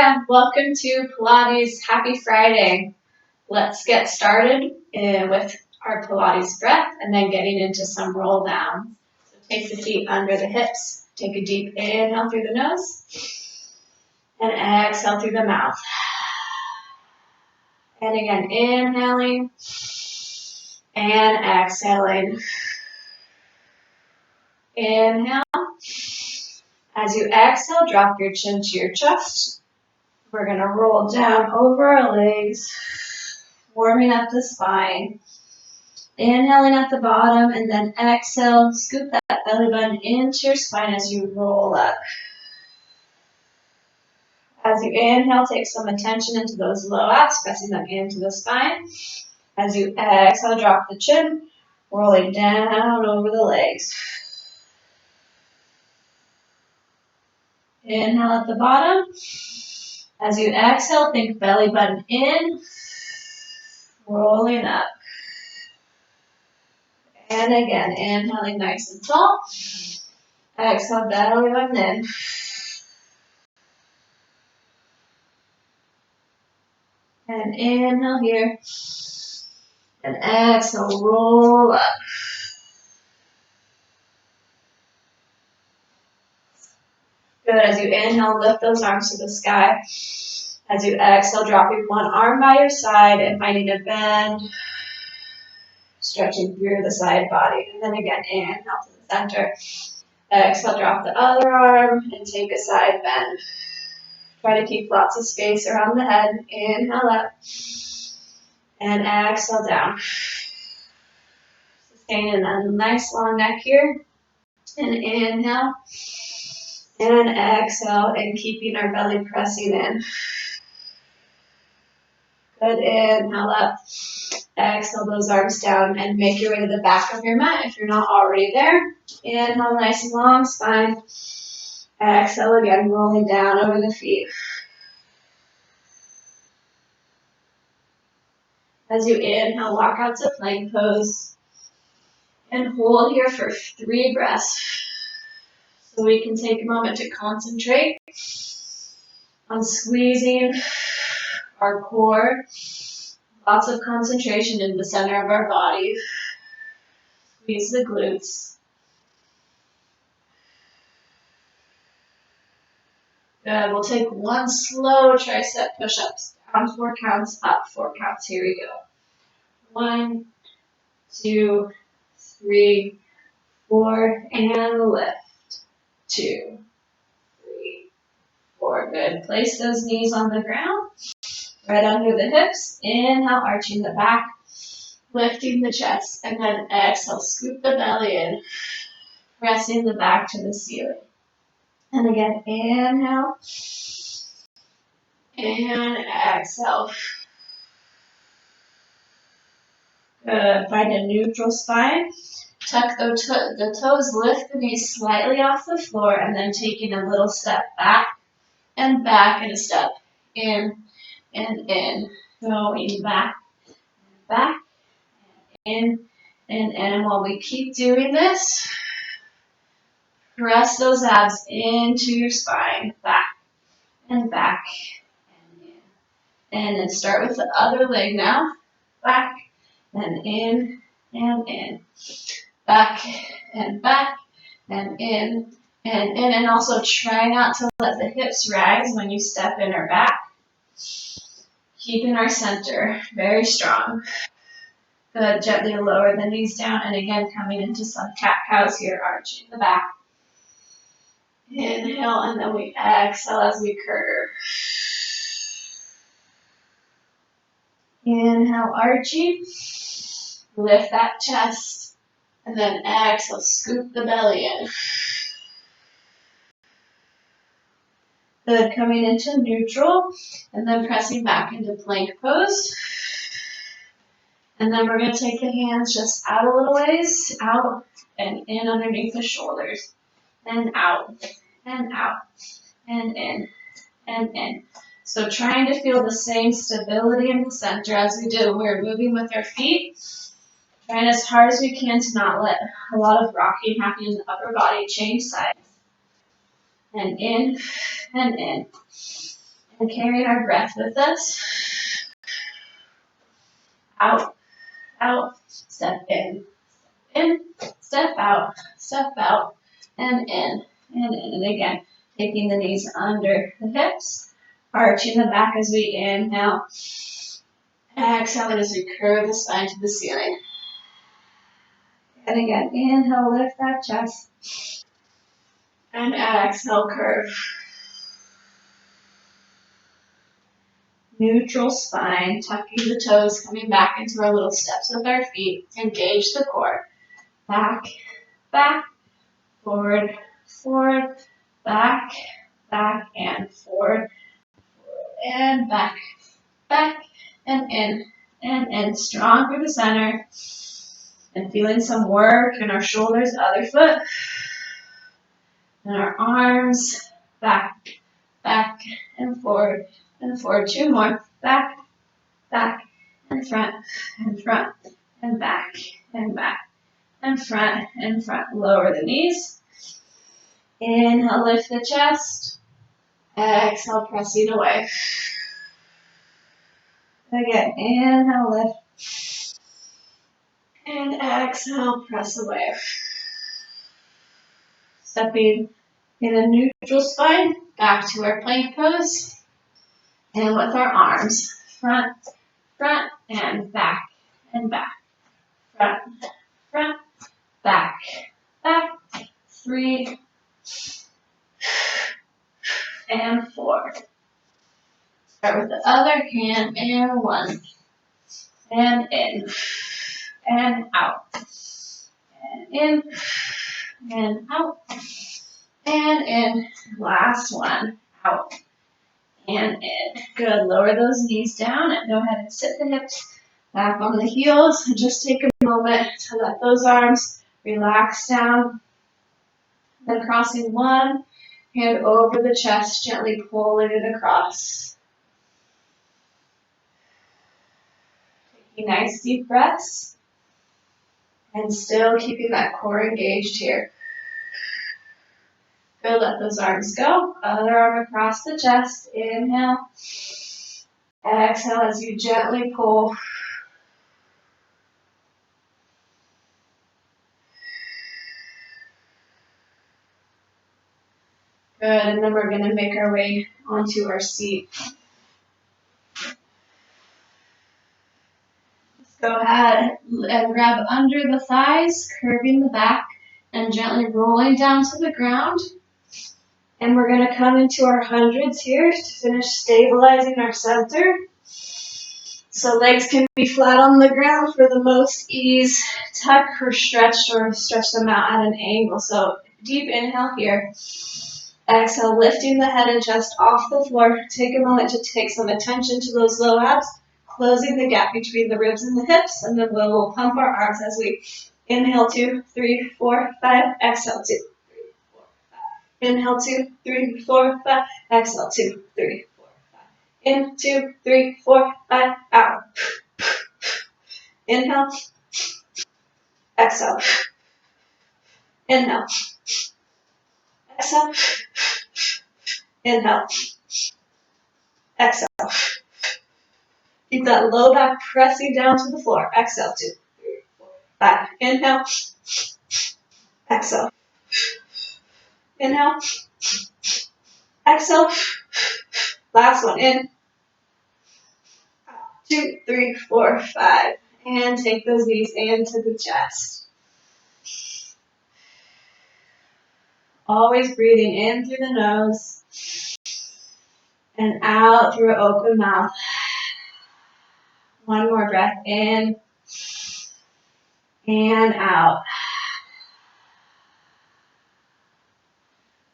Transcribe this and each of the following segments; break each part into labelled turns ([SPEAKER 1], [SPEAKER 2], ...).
[SPEAKER 1] there. Welcome to Pilates. Happy Friday. Let's get started with our Pilates breath and then getting into some roll down. So take the feet under the hips. Take a deep inhale through the nose and exhale through the mouth. And again, inhaling and exhaling. Inhale. As you exhale, drop your chin to your chest. We're going to roll down over our legs, warming up the spine. Inhaling at the bottom, and then exhale, scoop that belly button into your spine as you roll up. As you inhale, take some attention into those low abs, pressing them into the spine. As you exhale, drop the chin, rolling down over the legs. Inhale at the bottom. As you exhale, think belly button in, rolling up. And again, inhaling nice and tall. Exhale, belly button in. And inhale here. And exhale, roll up. Good. As you inhale, lift those arms to the sky. As you exhale, dropping one arm by your side and finding a bend. Stretching through the side body. And then again, inhale to the center. Exhale, drop the other arm and take a side bend. Try to keep lots of space around the head. Inhale up. And exhale down. Sustaining a nice long neck here. And inhale. And exhale, and keeping our belly pressing in. Good, inhale up. Exhale those arms down and make your way to the back of your mat if you're not already there. Inhale, nice long spine. Exhale again, rolling down over the feet. As you inhale, walk out to plank pose. And hold here for 3 breaths. So we can take a moment to concentrate on squeezing our core. Lots of concentration in the center of our body. Squeeze the glutes. Good. We'll take one slow tricep push-ups. Down 4 counts, up 4 counts. Here we go. 1, 2, 3, 4, and lift. 2, 3, 4. Good. Place those knees on the ground, right under the hips. Inhale, arching the back, lifting the chest, and then exhale, scoop the belly in, pressing the back to the ceiling. And again, inhale, and exhale. Good. Find a neutral spine. Tuck the toes, lift the knees slightly off the floor, and then taking a little step back, and a step in, and in. Going back, back, in, and while we keep doing this, press those abs into your spine, back, and in. And then start with the other leg now, back, and in, back, and in, and also try not to let the hips rise when you step in or back. Keeping our center very strong. Good, gently lower the knees down, and again, coming into some cat-cows here, arching the back. Inhale, and then we exhale as we curve. Inhale, arching. Lift that chest, and then exhale, scoop the belly in. Good, coming into neutral, and then pressing back into plank pose. And then we're going to take the hands just out a little ways, out and in underneath the shoulders, and out, and in, and in. So trying to feel the same stability in the center as we do. We're moving with our feet, trying as hard as we can to not let a lot of rocking happen in the upper body. Change sides. And in, And carrying our breath with us. Out, out, step in, step out, and in, and in. And again, taking the knees under the hips, arching the back as we inhale. Exhale as we curve the spine to the ceiling. And again, inhale, lift that chest. And exhale, curve. Neutral spine, tucking the toes, coming back into our little steps with our feet. Engage the core. Back, back, forward, forward, back, back, and forward, and back, back, and in. Strong through the center. And feeling some work in our shoulders, other foot. And our arms, back, back, and forward, and forward. Two more. Back, back, and front, and front, and back, and back, and front, and front. Lower the knees. Inhale, lift the chest. Exhale, pressing away. Again, inhale, lift. And exhale, press away. Stepping in a neutral spine, back to our plank pose. And with our arms, front, front, and back, front, front, back, back, 3, and 4. Start with the other hand, and 1, and in, and out, and in, and out, and in. Last one, out, and in. Good. Lower those knees down and go ahead and sit the hips back on the heels. And just take a moment to let those arms relax down. Then crossing one hand over the chest, gently pulling it across. Taking nice deep breaths and still keeping that core engaged here. Good. Let those arms go. Other arm across the chest. Inhale. Exhale as you gently pull. Good, and then we're going to make our way onto our seat. Let's go ahead and grab under the thighs, curving the back, and gently rolling down to the ground. And we're going to come into our hundreds here to finish stabilizing our center. So legs can be flat on the ground for the most ease. Tuck or stretch them out at an angle. So deep inhale here. Exhale, lifting the head and chest off the floor. Take a moment to take some attention to those low abs, closing the gap between the ribs and the hips, and then we'll pump our arms as we inhale 2, 3, 4, 5, exhale 2, 3, 4, 5. Inhale 2, 3, 4, 5, exhale 2, 3, 4, 5. In, 2, 3, 4, 5, out. Inhale, exhale. Inhale, exhale. Inhale, exhale. Keep that low back pressing down to the floor. Exhale, 2, 3, 4, 5. Inhale, exhale. Inhale, exhale. Last one, in. 2, 3, 4, 5. And take those knees into the chest. Always breathing in through the nose and out through an open mouth. One more breath in and out.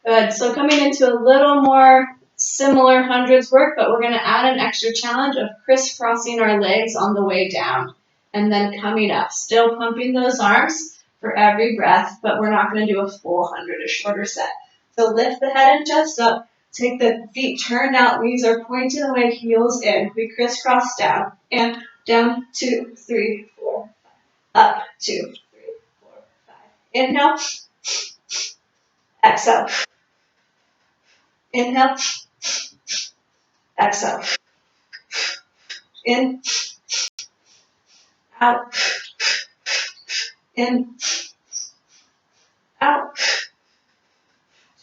[SPEAKER 1] Good. So coming into a little more similar hundreds work, but we're going to add an extra challenge of crisscrossing our legs on the way down and then coming up. Still pumping those arms for every breath, but we're not going to do a full 100, a shorter set. So lift the head and chest up. Take the feet turned out. Knees are pointing away, heels in. We crisscross down. And down, 2, 3, 4, 5. Up, 2, 3, 4, 5. Inhale. Exhale. Inhale. Exhale. In, out, in, out.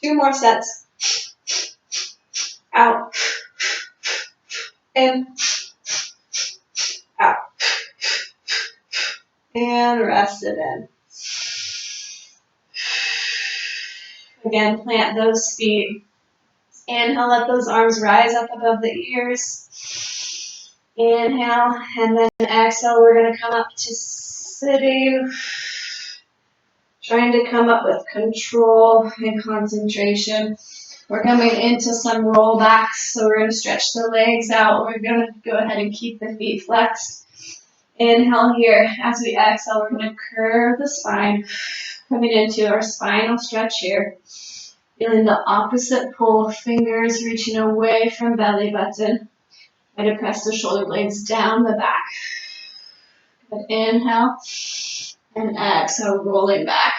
[SPEAKER 1] 2 more sets. Out, in, out. And rest it in. Again, plant those feet. Inhale, let those arms rise up above the ears. Inhale, and then exhale, we're going to come up to sitting. Trying to come up with control and concentration. We're coming into some rollbacks, so we're going to stretch the legs out. We're going to go ahead and keep the feet flexed. Inhale here. As we exhale, we're going to curve the spine. Coming into our spinal stretch here. Feeling the opposite pull, fingers reaching away from belly button. Try to press the shoulder blades down the back. Good. Inhale and exhale, rolling back.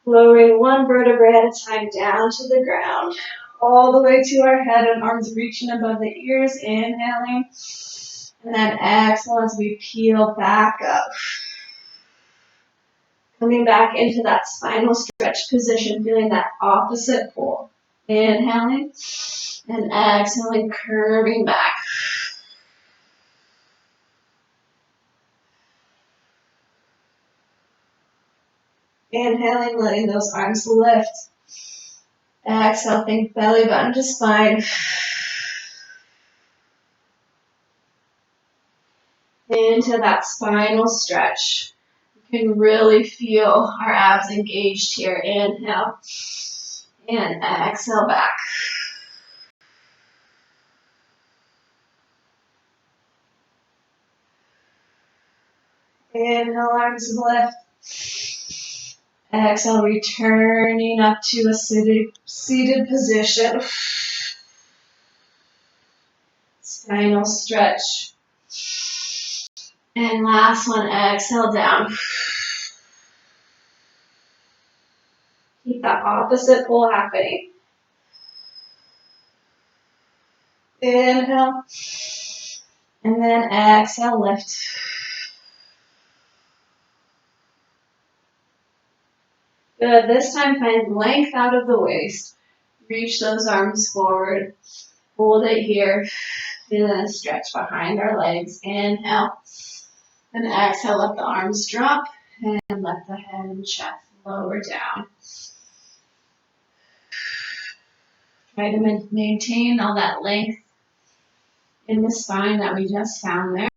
[SPEAKER 1] Lowering one vertebrae at a time down to the ground. All the way to our head and arms reaching above the ears. Inhaling. And then exhale as we peel back up. Coming back into that spinal stretch position, feeling that opposite pull. Inhaling and exhaling, curving back. Inhaling, letting those arms lift. Exhale, think belly button to spine. Into that spinal stretch. You can really feel our abs engaged here. Inhale and exhale back. Inhale, arms lift. Exhale, returning up to a seated position. Spinal stretch. And last one, exhale down. Keep that opposite pull happening. Inhale. And then exhale, lift. Good. This time find length out of the waist. Reach those arms forward. Hold it here. Feel a stretch behind our legs. Inhale. And exhale, let the arms drop. And let the head and chest lower down. Try to maintain all that length in the spine that we just found there.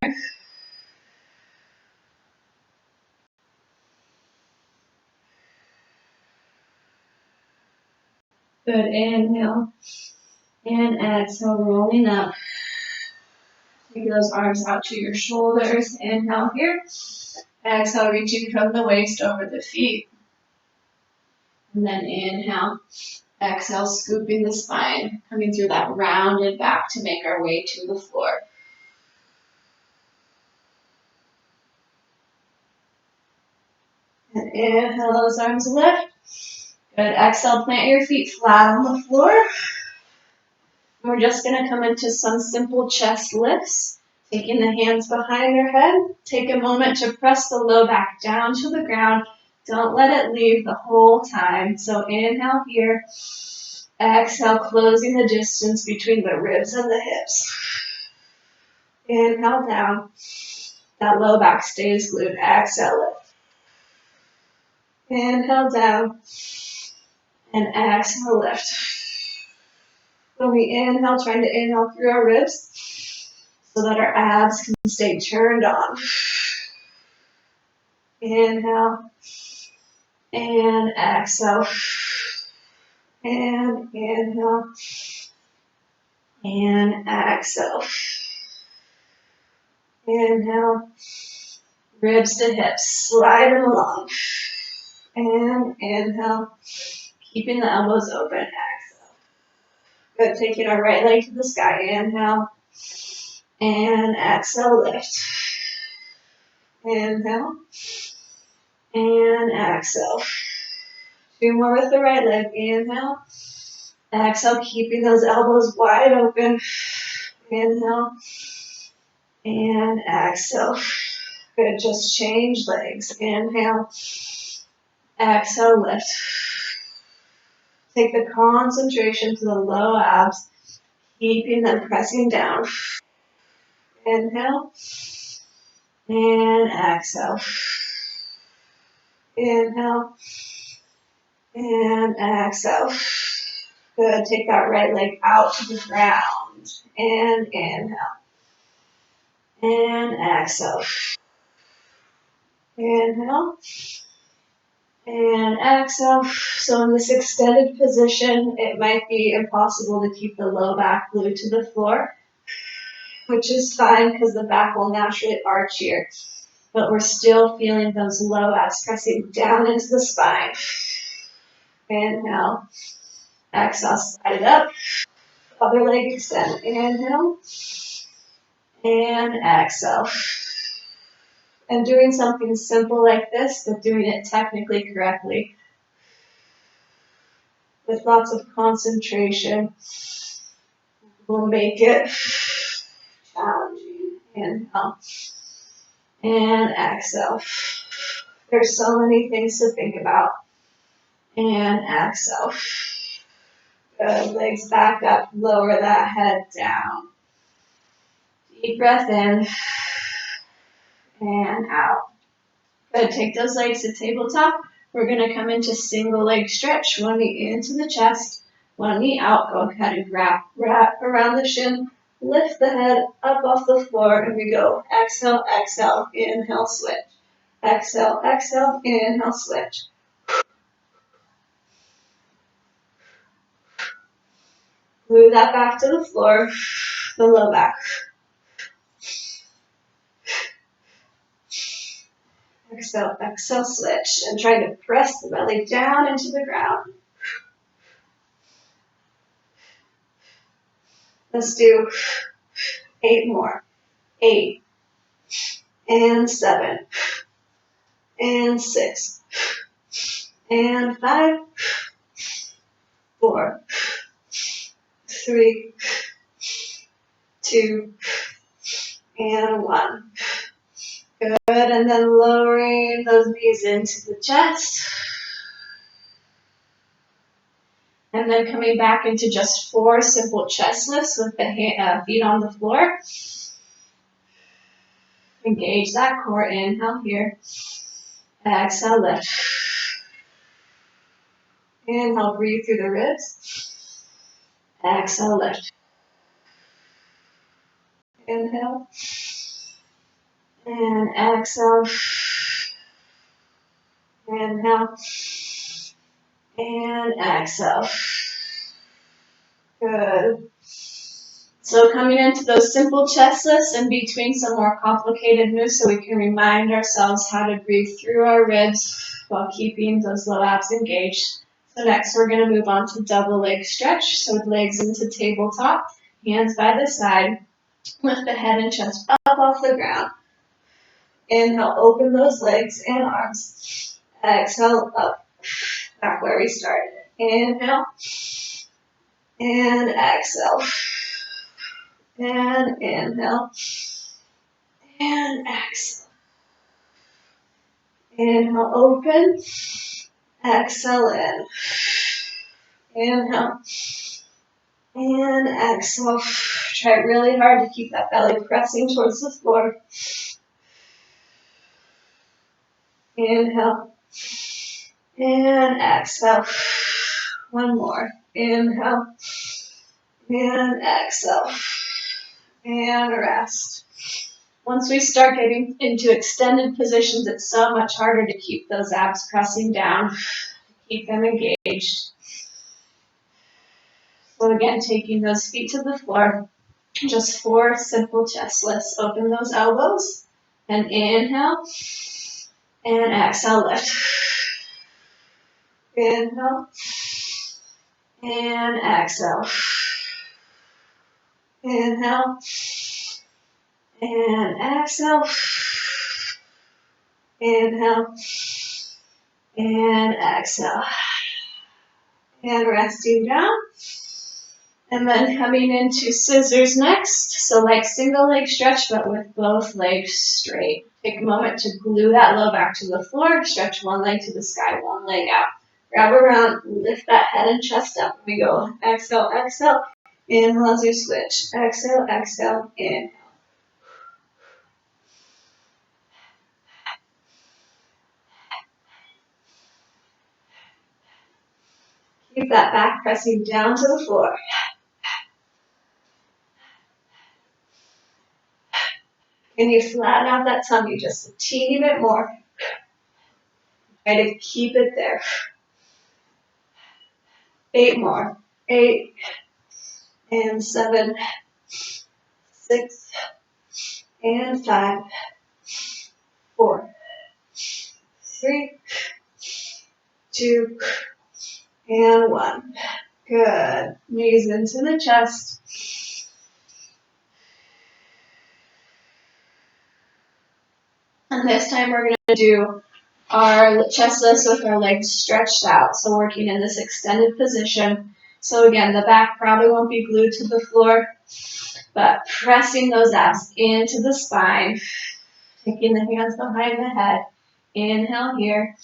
[SPEAKER 1] Good. Inhale. And exhale, rolling up. Take those arms out to your shoulders. Inhale here. Exhale, reaching from the waist over the feet. And then inhale. Exhale, scooping the spine, coming through that rounded back to make our way to the floor. And inhale, those arms lift. Good. Exhale, plant your feet flat on the floor. We're just going to come into some simple chest lifts. Taking the hands behind your head. Take a moment to press the low back down to the ground. Don't let it leave the whole time. So inhale here. Exhale, closing the distance between the ribs and the hips. Inhale down. That low back stays glued. Exhale, lift. Inhale down. And exhale, lift. When we inhale, trying to inhale through our ribs so that our abs can stay turned on. Inhale. And exhale. And inhale. And exhale. Inhale. Ribs to hips. Slide them along. And inhale. Keeping the elbows open. Exhale. Good. Taking our right leg to the sky. Inhale. And exhale. Lift. Inhale. And exhale. 2 more with the right leg. Inhale. Exhale, keeping those elbows wide open. Inhale and exhale. Good, just change legs. Inhale, exhale, lift. Take the concentration to the low abs, keeping them pressing down. Inhale and exhale. Inhale and exhale. Good, take that right leg out to the ground. And inhale. And exhale. Inhale. And exhale. So in this extended position, it might be impossible to keep the low back glued to the floor, which is fine because the back will naturally arch here. But we're still feeling those low abs pressing down into the spine. Inhale. Exhale, slide it up. Other leg extend. Inhale. And exhale. And doing something simple like this, but doing it technically correctly, with lots of concentration, will make it challenging. Inhale and exhale. There's so many things to think about. And exhale. Good. Legs back up, lower that head down. Deep breath in and out. Good. Take those legs to tabletop. We're going to come into single leg stretch. One knee into the chest, one knee out. Go ahead and wrap around the shin. Lift the head up off the floor, and we go exhale, exhale, inhale, switch. Exhale, exhale, inhale, switch. Move that back to the floor, the low back. Exhale, exhale, switch. And try to press the belly down into the ground. Let's do 8 more. 8. And 7. And 6. And 5. 4. 3. 2. And 1. Good. And then lowering those knees into the chest. And then coming back into just 4 simple chest lifts with the feet on the floor. Engage that core. Inhale here. Exhale, lift. Inhale, breathe through the ribs. Exhale, lift. Inhale. And exhale. Inhale. And exhale. Good. So coming into those simple chest lifts and between some more complicated moves so we can remind ourselves how to breathe through our ribs while keeping those low abs engaged. So next we're going to move on to double leg stretch. So with legs into tabletop, hands by the side, lift the head and chest up off the ground. Inhale, open those legs and arms. Exhale, up, back where we started. Inhale, and exhale. And inhale, and exhale. Inhale, open. Exhale, in. Inhale, and exhale. Try really hard to keep that belly pressing towards the floor. Inhale, and exhale. One more. Inhale, and exhale. And rest. Once we start getting into extended positions, it's so much harder to keep those abs pressing down, keep them engaged. So again, taking those feet to the floor, just 4 simple chest lifts. Open those elbows and inhale and exhale, lift. Inhale and exhale. Inhale and exhale. Inhale and exhale. And resting down. And then coming into scissors next. So like single leg stretch, but with both legs straight. Take a moment to glue that low back to the floor. Stretch one leg to the sky, one leg out. Grab around, lift that head and chest up. We go exhale, exhale. Inhale as you switch. Exhale, exhale, inhale. Keep that back pressing down to the floor. Can you flatten out that tummy just a teeny bit more? Try to keep it there. 8 more. 8 and 7, 6 and 5, 4, 3, 2, and 1. Good. Knees into the chest. And this time we're going to do our chest lifts with our legs stretched out. So working in this extended position. So again, the back probably won't be glued to the floor, but pressing those abs into the spine. Taking the hands behind the head. Inhale here.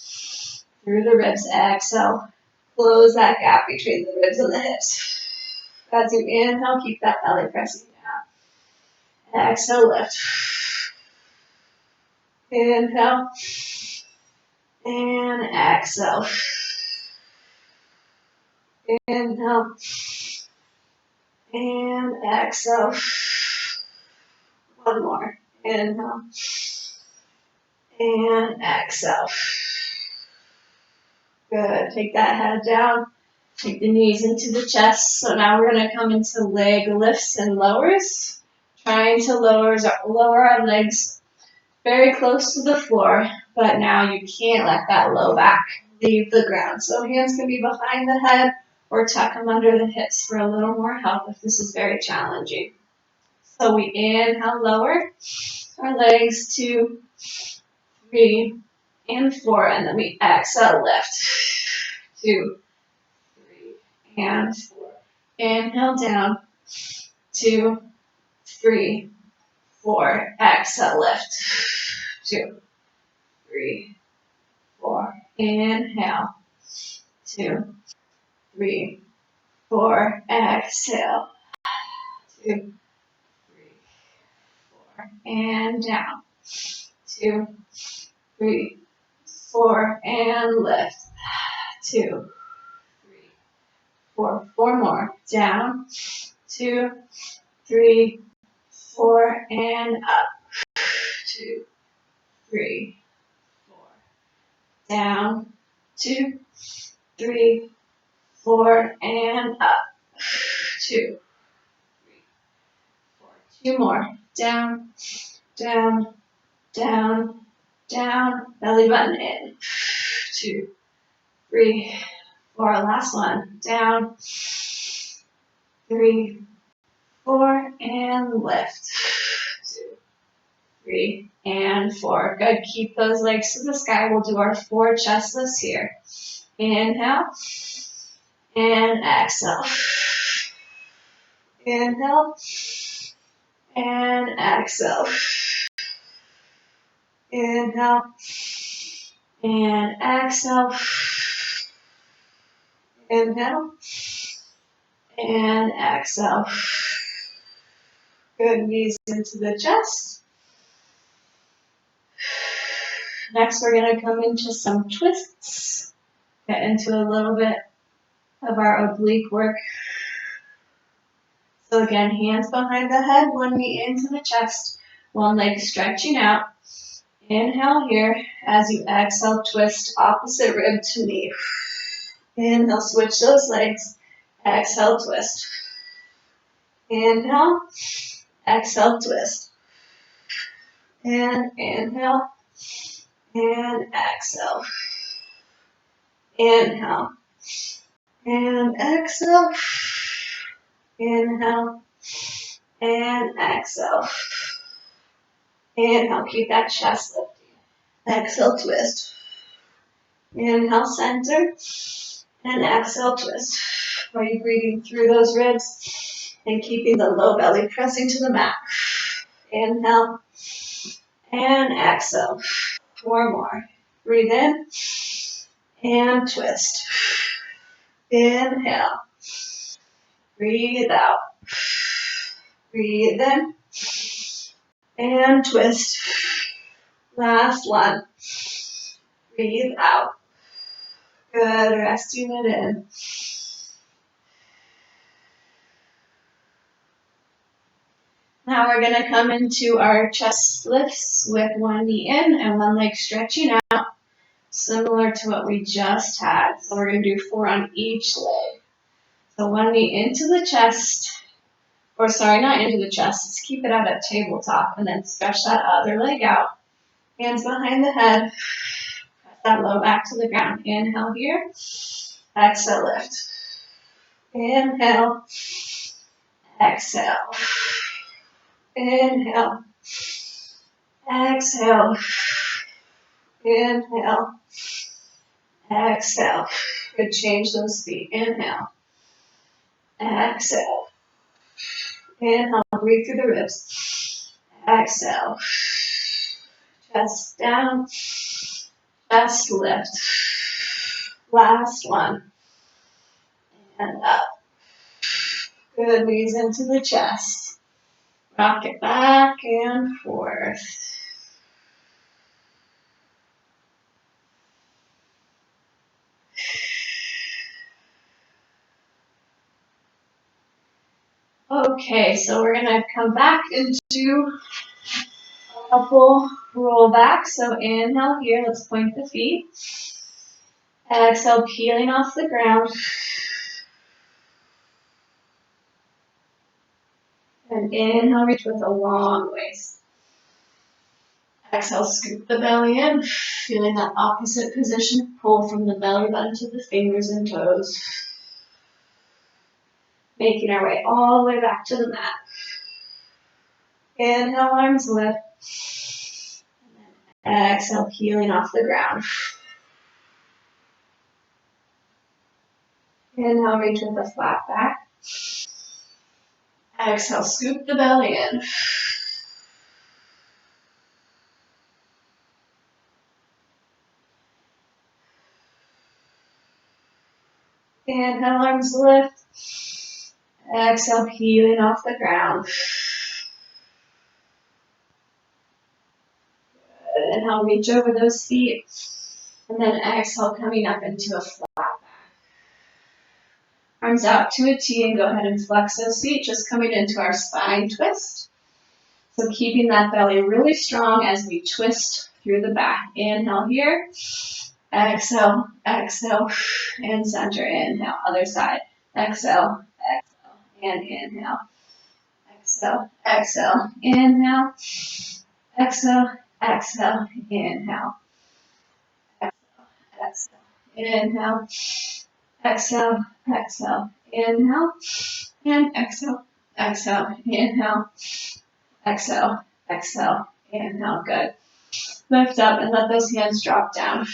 [SPEAKER 1] Through the ribs. Exhale. Close that gap between the ribs and the hips. As you inhale, keep that belly pressing down. Exhale, lift. Inhale. And exhale. Inhale. And exhale. One more. Inhale. And exhale. Good. Take that head down. Take the knees into the chest. So now we're going to come into leg lifts and lowers. Trying to lower our legs very close to the floor, but now you can't let that low back leave the ground. So hands can be behind the head or tuck them under the hips for a little more help if this is very challenging. So we inhale, lower our legs, 2, 3, and 4, and then we exhale, lift. 2, 3, and 4. Inhale down, 2, 3, 4. Exhale, lift. 2, 3, 4. Inhale. 2, 3, 4. Exhale. 2, 3, 4. And down. 2, 3, 4. And lift. 2, 3, 4. 4 more. Down. 2, 3, 4. And up. 2, 3, 4. Down. 2, 3, 4. And up. 2, 3, 4. 2 more. Down, down, down, down. Belly button in. 2, 3, 4. Last one. Down. 3, 4. And lift. 2, 3, and 4. Good. Keep those legs to the sky. We'll do our 4 chest lifts here. Inhale. And exhale. Inhale. And exhale. Inhale. And exhale. Inhale. And exhale. Good. Knees into the chest. Next, we're going to come into some twists. Get into a little bit of our oblique work. So again, hands behind the head, one knee into the chest, one leg stretching out. Inhale here. As you exhale, twist opposite rib to knee. Inhale, switch those legs. Exhale, twist. Inhale. Exhale, twist. And inhale. And exhale. Inhale. And exhale. Inhale. And exhale. Inhale, keep that chest lifting. Exhale, twist. Inhale, center. And exhale, twist. Are you breathing through those ribs and keeping the low belly pressing to the mat? Inhale and exhale. 4 more. Breathe in and twist. Inhale. Breathe out. Breathe in and twist. Last one. Breathe out. Good. Resting it in. Now we're going to come into our chest lifts with one knee in and one leg stretching out, similar to what we just had. So we're going to do 4 on each leg. So one knee into the chest, or sorry, not into the chest. Let's keep it out at tabletop and then stretch that other leg out. Hands behind the head. Press that low back to the ground. Inhale here. Exhale, lift. Inhale. Exhale. Inhale. Exhale. Inhale. Exhale. Good, change those feet. Inhale. Exhale. Inhale. Breathe through the ribs. Exhale. Chest down. Chest lift. Last one. And up. Good, knees into the chest. Rock it back and forth. Okay, so we're gonna come back into a couple roll back. So inhale here, let's point the feet. Exhale, peeling off the ground. And inhale, reach with a long waist. Exhale, scoop the belly in, feeling that opposite position, pull from the belly button to the fingers and toes. Making our way all the way back to the mat. Inhale, arms lift. And then exhale, peeling off the ground. Inhale, reach with a flat back. Exhale, scoop the belly in. Inhale, arms lift. Exhale, peeling off the ground. Good. Inhale, reach over those feet. And then exhale, coming up into a flat back. Arms out to a T and go ahead and flex those feet, just coming into our spine twist. So keeping that belly really strong as we twist through the back. Inhale here. Exhale, exhale, and center. Inhale, other side. Exhale, exhale, and inhale. Exhale, exhale, inhale. Exhale, exhale, inhale. Exhale, inhale. Exhale, exhale, inhale. And exhale, exhale, inhale. Exhale, exhale, inhale. Good. Lift up and let those hands drop down.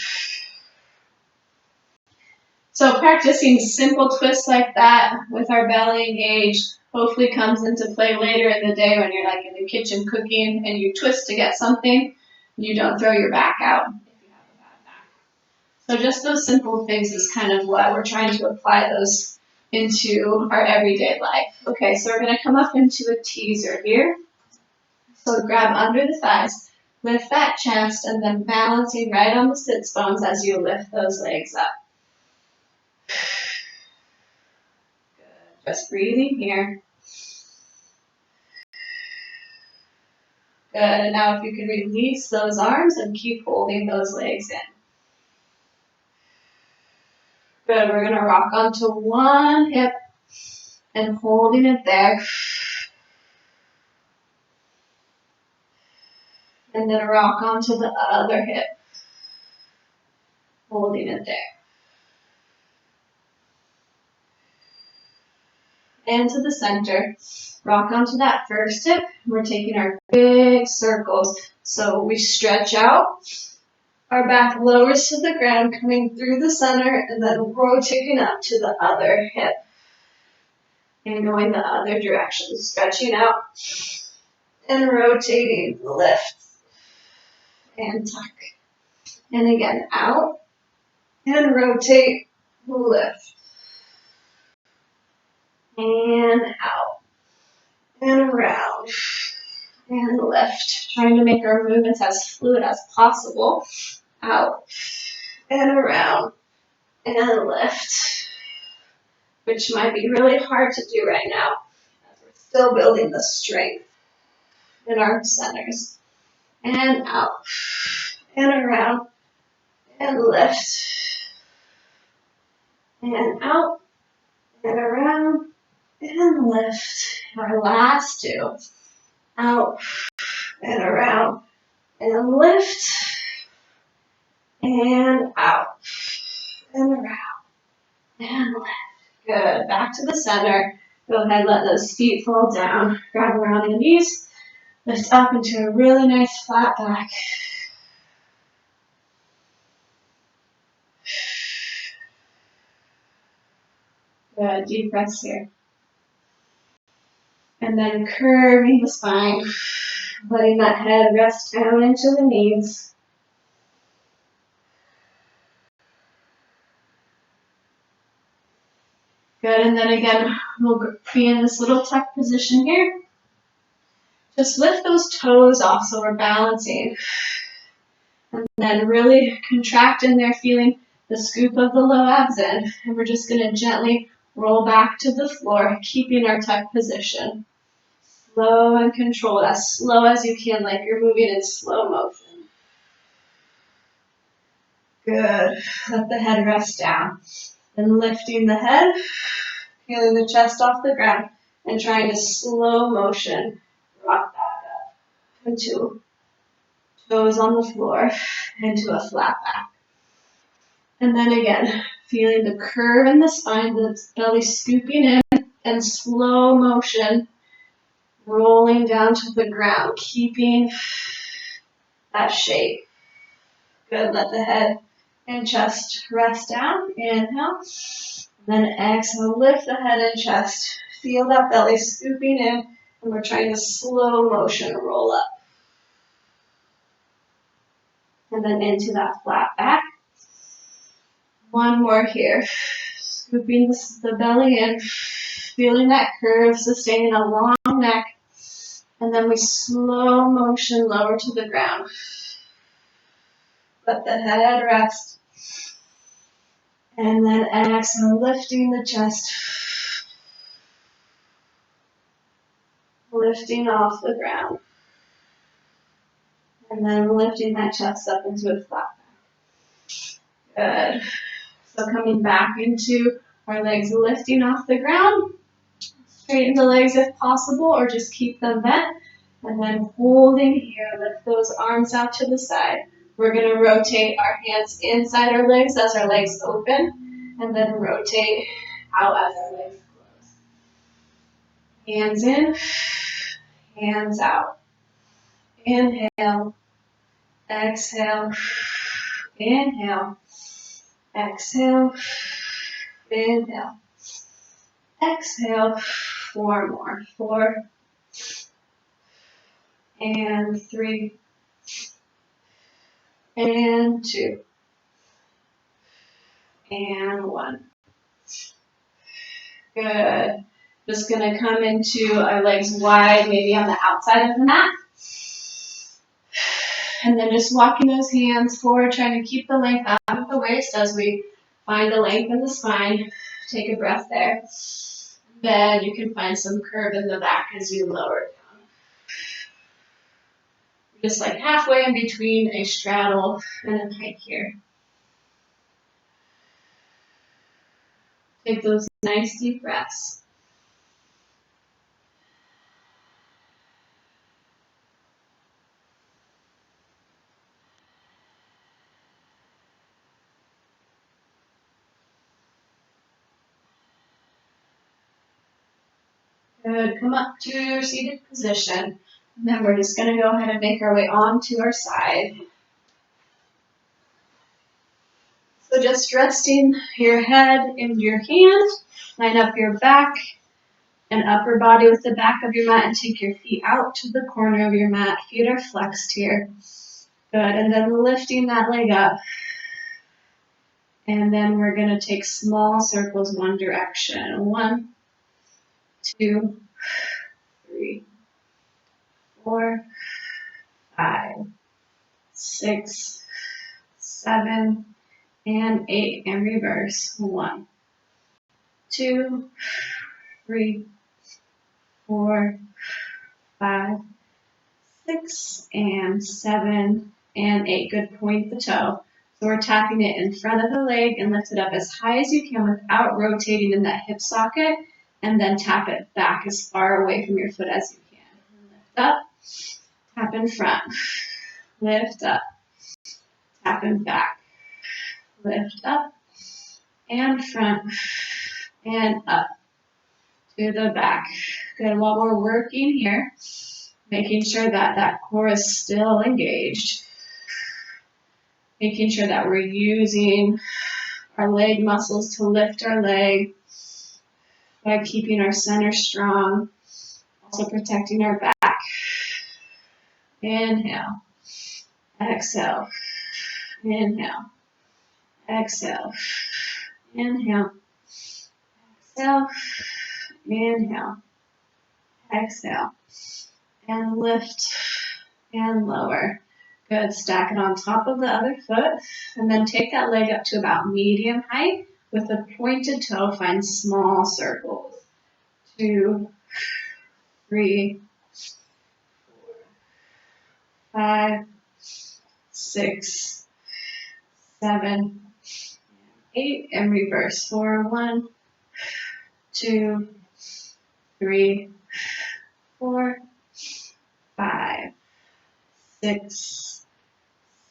[SPEAKER 1] So practicing simple twists like that with our belly engaged hopefully comes into play later in the day when you're like in the kitchen cooking and you twist to get something. You don't throw your back out if you have a bad back. So just those simple things is kind of what we're trying to apply those into our everyday life. Okay, so we're going to come up into a teaser here. So grab under the thighs, lift that chest, and then balancing right on the sits bones as you lift those legs up. Good. Just breathing here. Good. And now if you can release those arms and keep holding those legs in. Good. We're going to rock onto one hip and holding it there. And then rock onto the other hip, holding it there. And to the center. Rock onto that first hip. We're taking our big circles. So we stretch out Our back lowers to the ground, coming through the center, and then rotating up to the other hip. And going the other direction, stretching out and rotating, lift and tuck. And again, out and rotate, lift and out and around and lift. Trying to make our movements as fluid as possible. Out and around and lift, which might be really hard to do right now as we're still building the strength in our centers. And out and around and lift and out and around and lift. Our last two. Out and around and lift and out and around and lift. Good. Back to the center. Go ahead, let those feet fall down. Grab around the knees. Lift up into a really nice flat back. Good. Deep breaths here. And then curving the spine. Letting that head rest down into the knees. Good, and then again, we'll be in this little tuck position here. Just lift those toes off so we're balancing. And then really contract in there, feeling the scoop of the low abs in. And we're just going to gently roll back to the floor, keeping our tuck position. Slow and controlled, as slow as you can, like you're moving in slow motion. Good. Let the head rest down. Then lifting the head, feeling the chest off the ground, and trying to slow motion rock back up into toes on the floor, into a flat back. And then again, feeling the curve in the spine, the belly scooping in, and slow motion rolling down to the ground, keeping that shape. Good, let the head and chest rest down. Inhale. Then exhale, lift the head and chest. Feel that belly scooping in, and we're trying to slow motion roll up. And then into that flat back. One more here. Scooping the belly in, feeling that curve, sustaining a long neck. And then we slow motion lower to the ground. Let the head rest. And then exhale, lifting the chest. Lifting off the ground. And then lifting that chest up into a flat back. Good. So coming back into our legs lifting off the ground. Straighten the legs if possible, or just keep them bent. And then holding here, lift those arms out to the side. We're going to rotate our hands inside our legs as our legs open, and then rotate out as our legs close. Hands in, hands out. Inhale, exhale, inhale, exhale, inhale, exhale. Four more. 4 and 3 and 2 and 1. Good. Just going to come into our legs wide, maybe on the outside of the mat. And then just walking those hands forward, trying to keep the length out of the waist as we find the length in the spine. Take a breath there. Then you can find some curve in the back as you lower down. Just like halfway in between a straddle and a pike here. Take those nice deep breaths. Good. Come up to your seated position. And then we're just going to go ahead and make our way onto our side. So just resting your head into your hand, line up your back and upper body with the back of your mat and take your feet out to the corner of your mat. Feet are flexed here. Good, and then lifting that leg up. And then we're gonna take small circles one direction. 1, 2, 3, 4, 5, 6, 7, and 8. And reverse. 1, 2, 3, 4, 5, 6, and 7, and 8. Good, point the toe. So we're tapping it in front of the leg and lift it up as high as you can without rotating in that hip socket, and then tap it back as far away from your foot as you can. Lift up, tap in front, lift up, tap in back, lift up, and front, and up to the back. Good, while we're working here, making sure that that core is still engaged. Making sure that we're using our leg muscles to lift our leg by keeping our center strong, also protecting our back. Inhale, exhale, inhale, exhale, inhale, exhale, inhale, exhale, and lift and lower. Good, stack it on top of the other foot, and then take that leg up to about medium height with a pointed toe, find small circles. 2, 3, 4, 5, 6, 7, 8, and reverse. 4, 1, 2, 3, 4, 5, 6,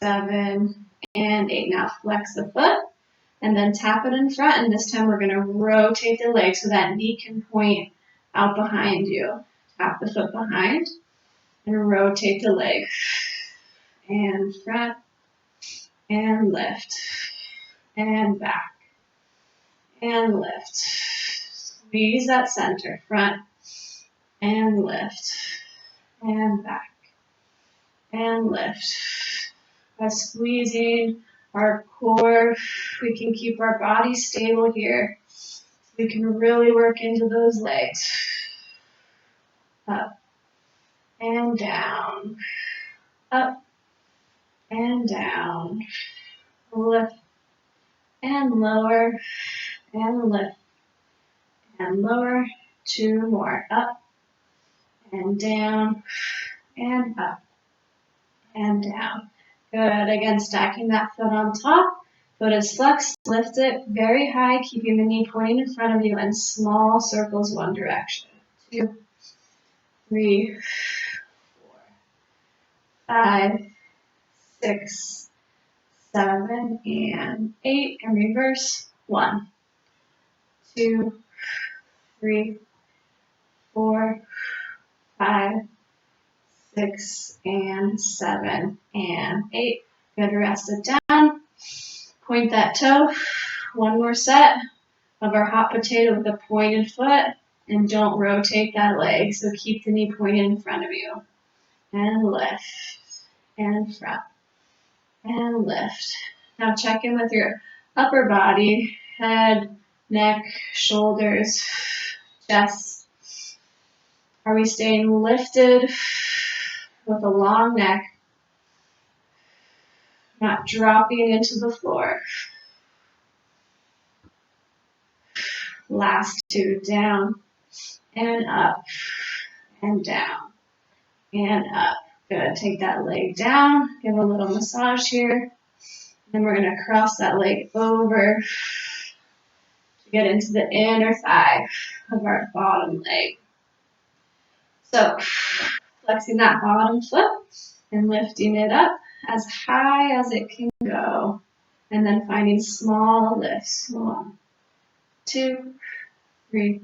[SPEAKER 1] 7, and 8. Now flex the foot and then tap it in front, and this time we're going to rotate the leg so that knee can point out behind you. Tap the foot behind and rotate the leg. And front and lift and back and lift. Squeeze that center, front and lift and back and lift. By squeezing our core, we can keep our body stable here. We can really work into those legs. Up and down, up and down, lift and lower and lift and lower. 2 more, up and down and up and down. Good, again, stacking that foot on top. Foot is flexed, lift it very high, keeping the knee pointing in front of you, and small circles one direction. 2, 3, 4, 5, 6, 7, and 8, and reverse. 1, 2, 3, 4, 5, 6, and 7, and 8. Good, rest it down. Point that toe. One more set of our hot potato with a pointed foot, and don't rotate that leg, so keep the knee pointed in front of you. And lift, and front, and lift. Now check in with your upper body, head, neck, shoulders, chest. Are we staying lifted with a long neck, not dropping into the floor? Last 2, down and up and down and up. Good, take that leg down, give a little massage here. Then we're going to cross that leg over to get into the inner thigh of our bottom leg. So, flexing that bottom foot and lifting it up as high as it can go. And then finding small lifts. 1, 2, 3,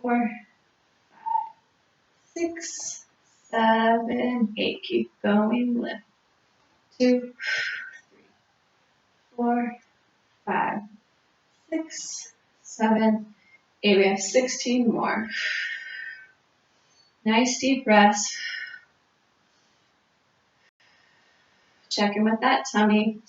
[SPEAKER 1] 4, 6, 7, 8. Keep going. Lift. 2, 3, 4, 5, 6, 7, 8. We have 16 more. Nice deep breaths. Check in with that tummy.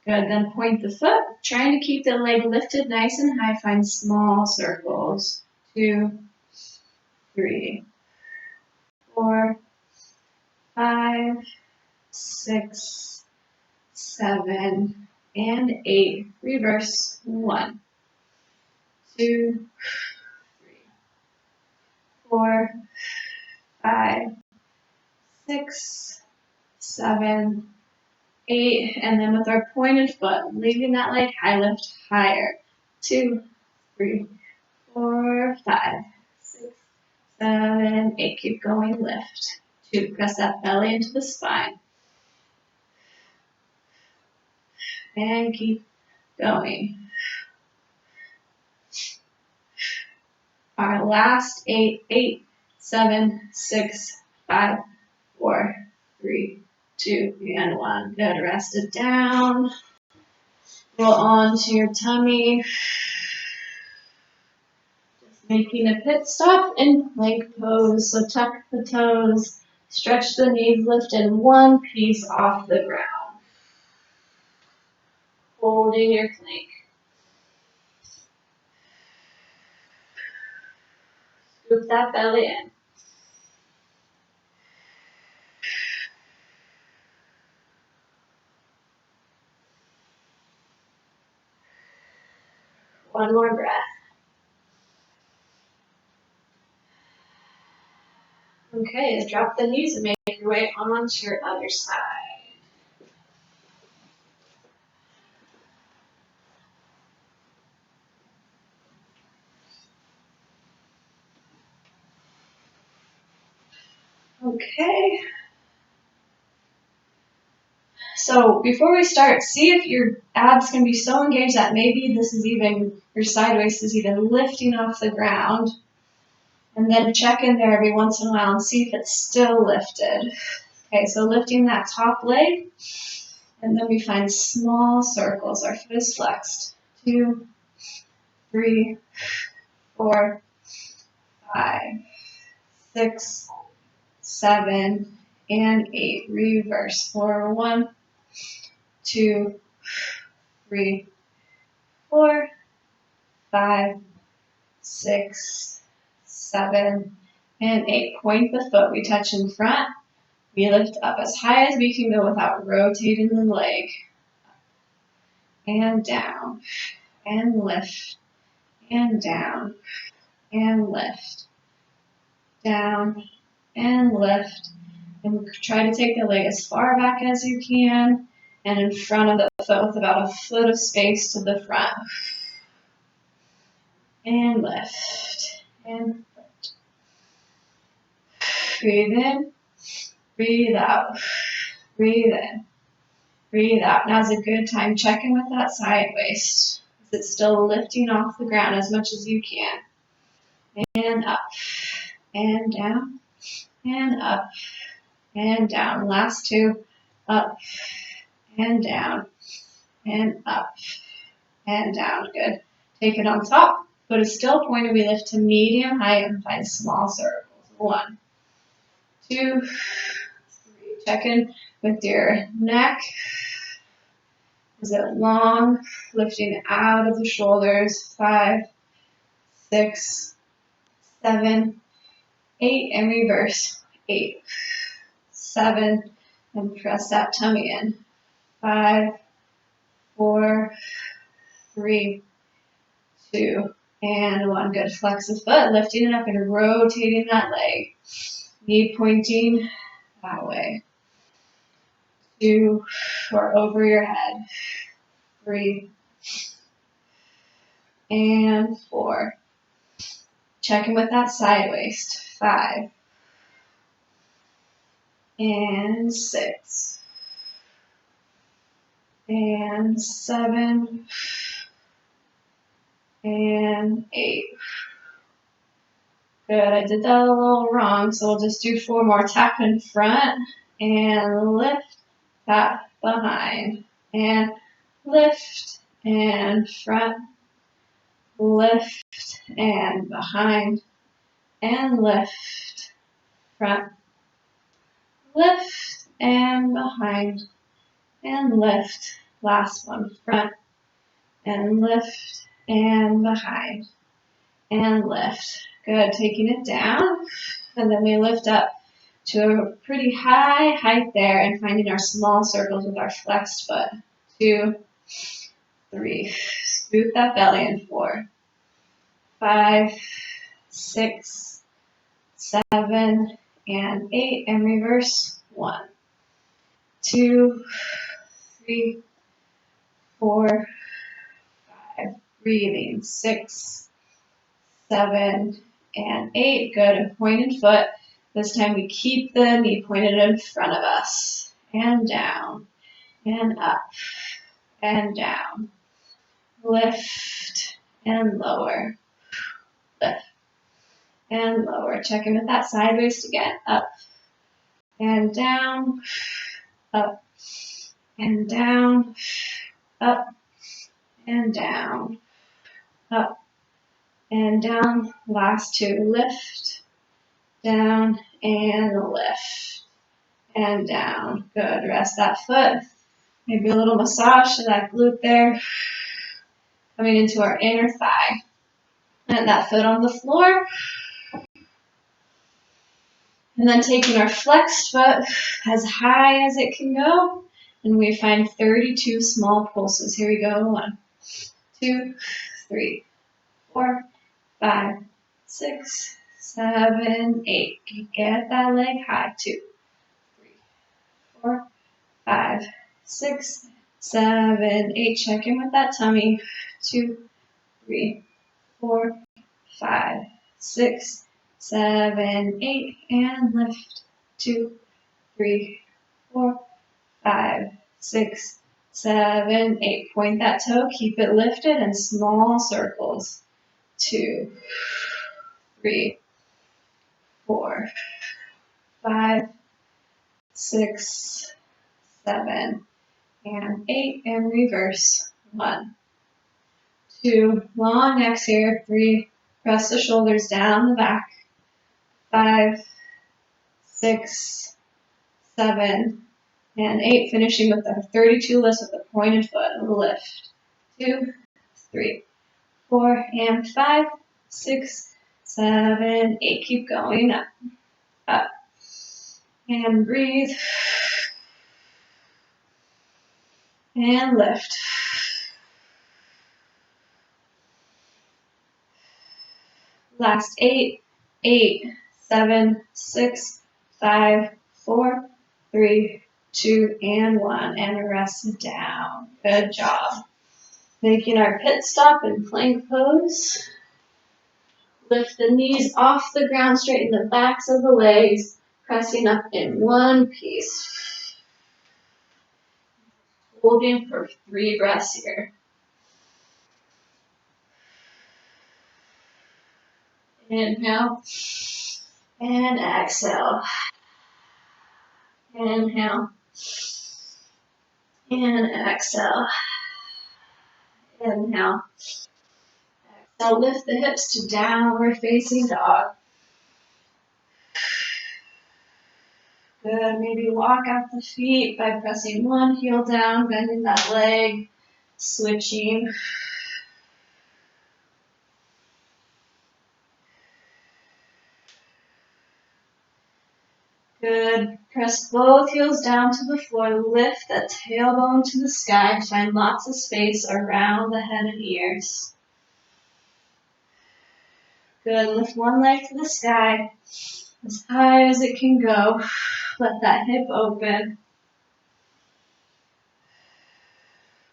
[SPEAKER 1] Good, then point the foot, trying to keep the leg lifted nice and high. Find small circles. 2, 3, 4, 5, 6, 7, and 8. Reverse. 1, 2, 3, 4, 5, 6, 7, 8. And then with our pointed foot, leaving that leg high, lift higher. 2, 3, 4, 5, 6, 7, 8. Keep going, lift. 2, press that belly into the spine. And keep going. Our last 8, 8, 7, 6, 5, 4, 3, 2, and 1. Good, rest it down. Roll onto your tummy. Just making a pit stop in plank pose. So tuck the toes, stretch the knees, lift in one piece off the ground. Holding your plank. Scoop that belly in. One more breath. Okay, drop the knees and make your way onto your other side. Okay. So before we start, see if your abs can be so engaged that maybe this is even, your side waist is even lifting off the ground. And then check in there every once in a while and see if it's still lifted. Okay, so lifting that top leg. And then we find small circles. Our foot is flexed. 2, 3, 4, 5, 6, 7, and 8. Reverse. 4, 1, 2, 3, 4, 5, 6, 7, and 8. Point the foot. We touch in front. We lift up as high as we can go without rotating the leg. And down. And lift. And down. And lift. Down. And lift. And try to take the leg as far back as you can. And in front of the foot with about a foot of space to the front. And lift. And lift. Breathe in. Breathe out. Breathe in. Breathe out. Now's a good time. Check in with that side waist. Is it still lifting off the ground as much as you can? And up. And down. And up. And down. Last 2. Up. And down. And up. And down. Good. Take it on top. Foot is still pointed. We lift to medium height and find small circles. 1, 2, 3. Check in with your neck. Is it long? Lifting out of the shoulders. 5, 6, 7, 8, and reverse. 8, 7, and press that tummy in. 5, 4, 3, 2, and 1. Good. Flex the foot, lifting it up and rotating that leg. Knee pointing that way. 2, or over your head. 3, and 4. Check in with that side waist. 5, and 6, and 7, and 8. Good, I did that a little wrong, so we'll just do 4 more. Tap in front and lift, tap behind, and lift, and front, lift, and behind, and lift, front, lift, and behind, and lift. Last one, front, and lift, and behind, and lift. Good, taking it down, and then we lift up to a pretty high height there and finding our small circles with our flexed foot. 2, 3, scoot that belly in. 4, 5, 6, 7, and 8, and reverse. 1, 2, 3, 4, 5, breathing. 6, 7, and 8. Good, and pointed foot. This time we keep the knee pointed in front of us. And down, and up, and down. Lift, and lower. Lift, and lower. Check in with that side waist again. Up, and down, up, and down, up, and down, up, and down. Last 2. Lift, down, and lift, and down. Good. Rest that foot. Maybe a little massage to that glute there. Coming into our inner thigh. And that foot on the floor. And then taking our flexed foot as high as it can go. And we find 32 small pulses. Here we go. 1, 2, 3, 4, 5, 6, 7, 8. Get that leg high. 2, 3, 4, 5, 6, 7, 8. Check in with that tummy. 2, 3, 4, 5, 6, 7, 8. And lift. 2, 3, 4, 5, 6, 7, 8. Point that toe. Keep it lifted in small circles. 2, 3, 4, 5, 6, 7, and 8. And reverse. 1, 2. Long exhale. 3. Press the shoulders down the back. 5, 6, 7, and 8. Finishing with the 32 lifts with the pointed foot and lift. 2, 3, 4, and 5, 6, 7, 8. Keep going up, up, and breathe, and lift. Last 8, 8, 7, 6, 5, 4, 3, 2, and 1, and rest down. Good job. Making our pit stop in plank pose. Lift the knees off the ground, straighten the backs of the legs, pressing up in one piece. Holding for 3 breaths here. Inhale and exhale. Inhale and exhale. Inhale. Exhale, lift the hips to downward facing dog. Good, maybe walk out the feet by pressing one heel down, bending that leg, switching. Good. Press both heels down to the floor. Lift that tailbone to the sky. Find lots of space around the head and ears. Good. Lift one leg to the sky as high as it can go. Let that hip open.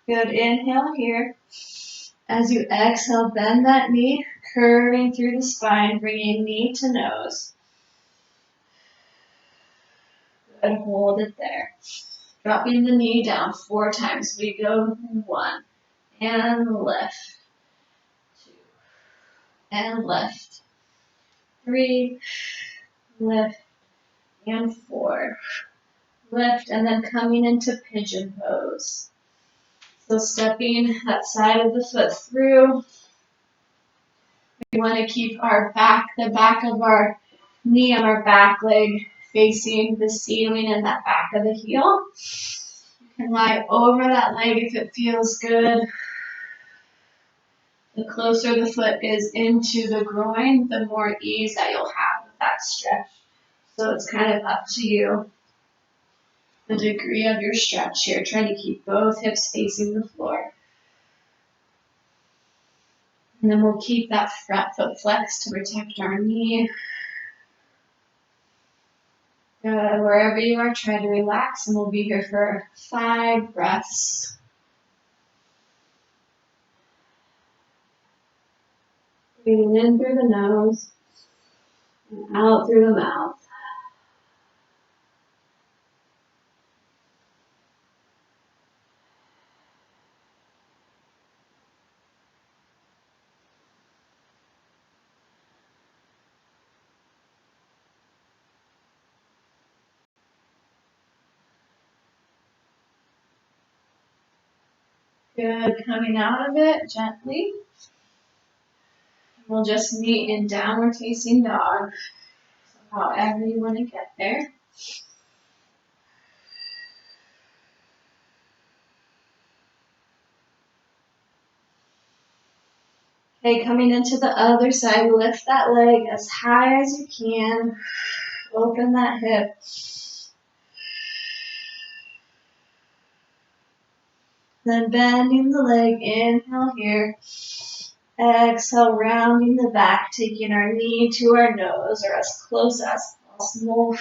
[SPEAKER 1] Good. Inhale here. As you exhale, bend that knee, curving through the spine, bringing knee to nose. Good. Hold it there. Dropping the knee down 4 times. We go 1 and lift. 2 and lift. 3, lift, and 4. Lift, and then coming into pigeon pose. So stepping that side of the foot through. We want to keep our back, the back of our knee on our back leg facing the ceiling and that back of the heel. You can lie over that leg if it feels good. The closer the foot is into the groin, the more ease that you'll have with that stretch. So it's kind of up to you, the degree of your stretch here. Try to keep both hips facing the floor. And then we'll keep that front foot flexed to protect our knee. Good. Wherever you are, try to relax, and we'll be here for 5 breaths. Breathing in through the nose and out through the mouth. Good. Coming out of it gently. We'll just meet in downward facing dog. So however you want to get there. Okay, coming into the other side, lift that leg as high as you can. Open that hip. Then bending the leg, inhale here. Exhale, rounding the back, taking our knee to our nose or as close as possible.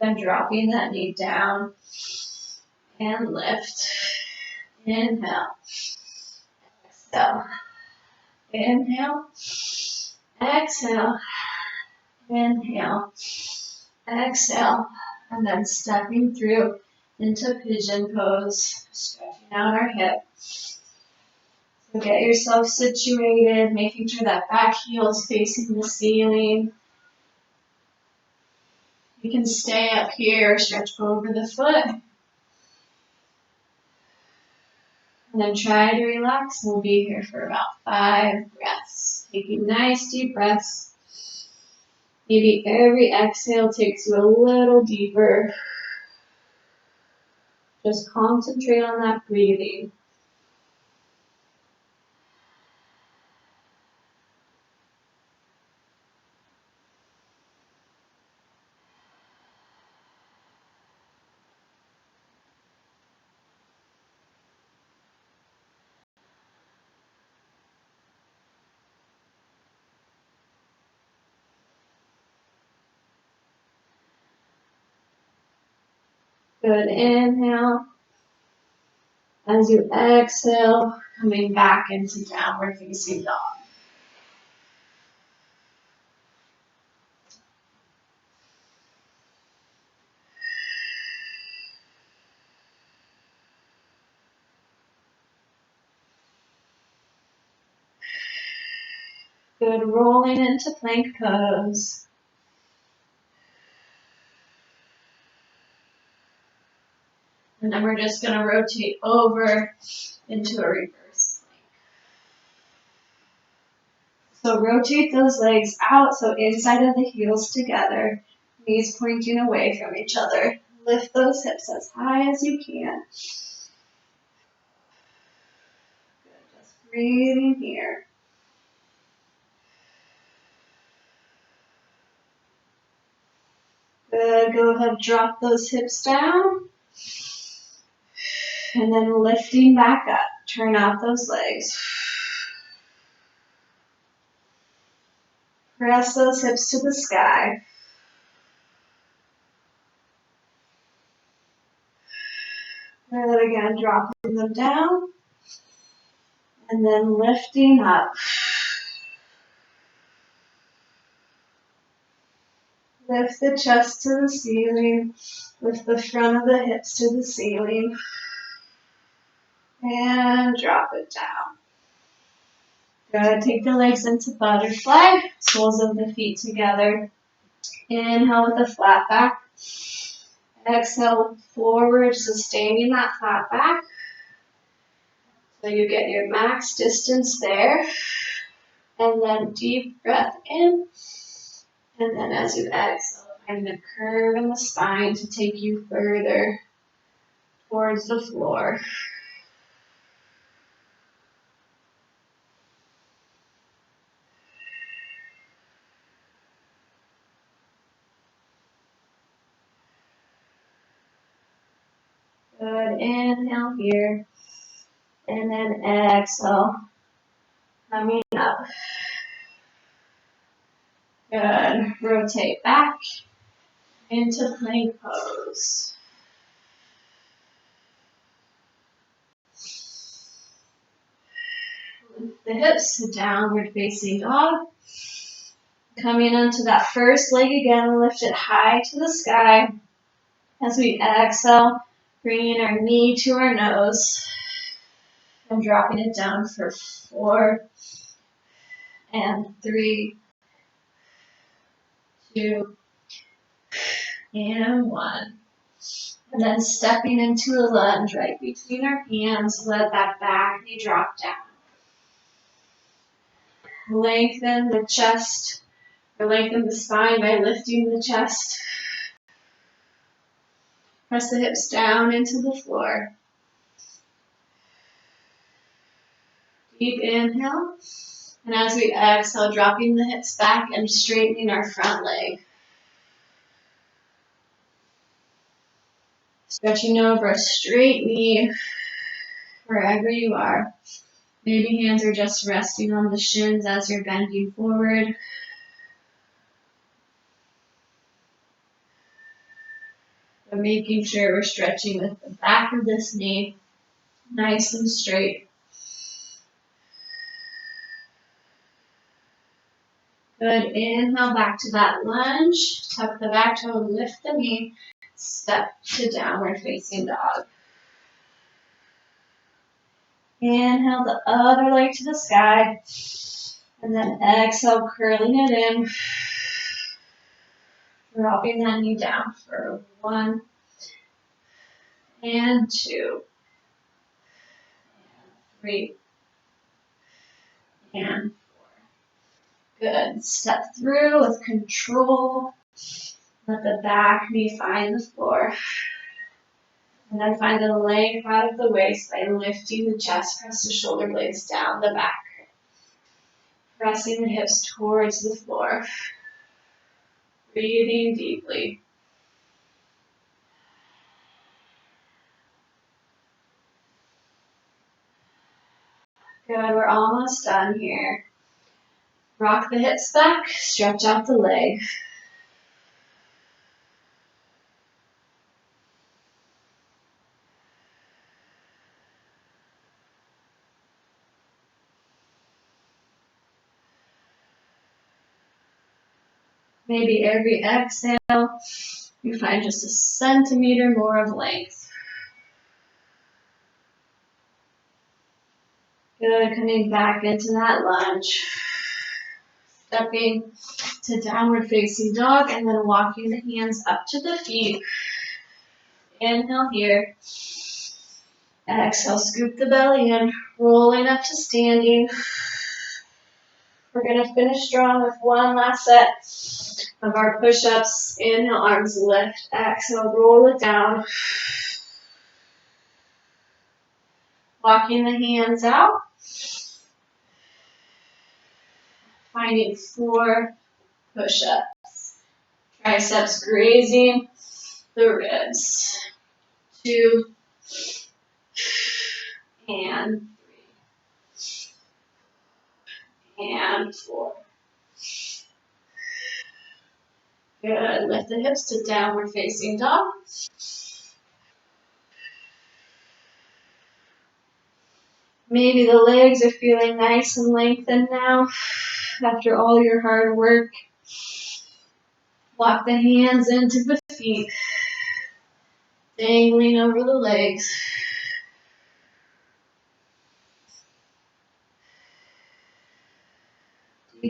[SPEAKER 1] Then dropping that knee down and lift. Inhale. Exhale. Inhale. Exhale. Inhale. Exhale. And then stepping through into pigeon pose, stretching out our hip. So get yourself situated, making sure that back heel is facing the ceiling. You can stay up here, stretch over the foot. And then try to relax. We'll be here for about 5 breaths. Taking nice deep breaths. Maybe every exhale takes you a little deeper. Just concentrate on that breathing. Good. Inhale. As you exhale, coming back into downward facing dog. Good. Rolling into plank pose. And then we're just going to rotate over into a reverse. So rotate those legs out, so inside of the heels together, knees pointing away from each other. Lift those hips as high as you can. Good, just breathing here. Good, go ahead, drop those hips down. And then lifting back up, turn out those legs. Press those hips to the sky. Good, again, dropping them down. And then lifting up. Lift the chest to the ceiling. Lift the front of the hips to the ceiling. And drop it down. Good. Take the legs into butterfly. Soles of the feet together. Inhale with a flat back. Exhale forward, sustaining that flat back. So you get your max distance there. And then deep breath in. And then as you exhale, find a curve in the spine to take you further towards the floor. Good. Inhale here. And then exhale. Coming up. Good. Rotate back into plank pose. Lift the hips to downward facing dog. Coming onto that first leg again, lift it high to the sky. As we exhale, bringing our knee to our nose and dropping it down for 4 and 3, 2, and 1. And then stepping into a lunge right between our hands, let that back knee drop down. Lengthen the chest, or lengthen the spine by lifting the chest. Press the hips down into the floor. Deep inhale. And as we exhale, dropping the hips back and straightening our front leg. Stretching over a straight knee wherever you are. Maybe hands are just resting on the shins as you're bending forward. But making sure we're stretching with the back of this knee nice and straight. Good. Inhale back to that lunge. Tuck the back toe, lift the knee. Step to downward facing dog. Inhale the other leg to the sky. And then exhale, curling it in. Dropping that knee down for 1 and 2 and 3 and 4. Good. Step through with control. Let the back knee find the floor. And then find the length out of the waist by lifting the chest. Press the shoulder blades down the back. Pressing the hips towards the floor. Breathing deeply. Good. We're almost done here. Rock the hips back. Stretch out the leg. Maybe every exhale, you find just a centimeter more of length. Good, coming back into that lunge. Stepping to downward facing dog and then walking the hands up to the feet. Inhale here. Exhale, scoop the belly in, rolling up to standing. We're going to finish strong with one last set of our push-ups. Inhale, arms lift. Exhale, roll it down. Walking the hands out. Finding 4 push-ups. Triceps grazing the ribs. 2 and 3 and 4. Good. Lift the hips to downward facing dog. Maybe the legs are feeling nice and lengthened now after all your hard work. Walk the hands into the feet, dangling over the legs.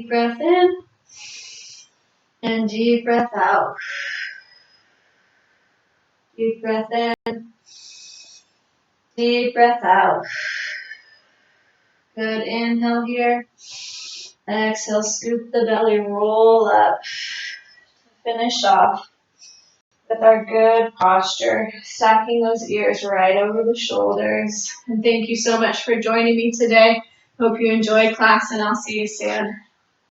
[SPEAKER 1] Deep breath in and deep breath out. Deep breath in, deep breath out. Good, inhale here. Exhale, scoop the belly, roll up. Finish off with our good posture, stacking those ears right over the shoulders. And thank you so much for joining me today. Hope you enjoyed class, and I'll see you soon.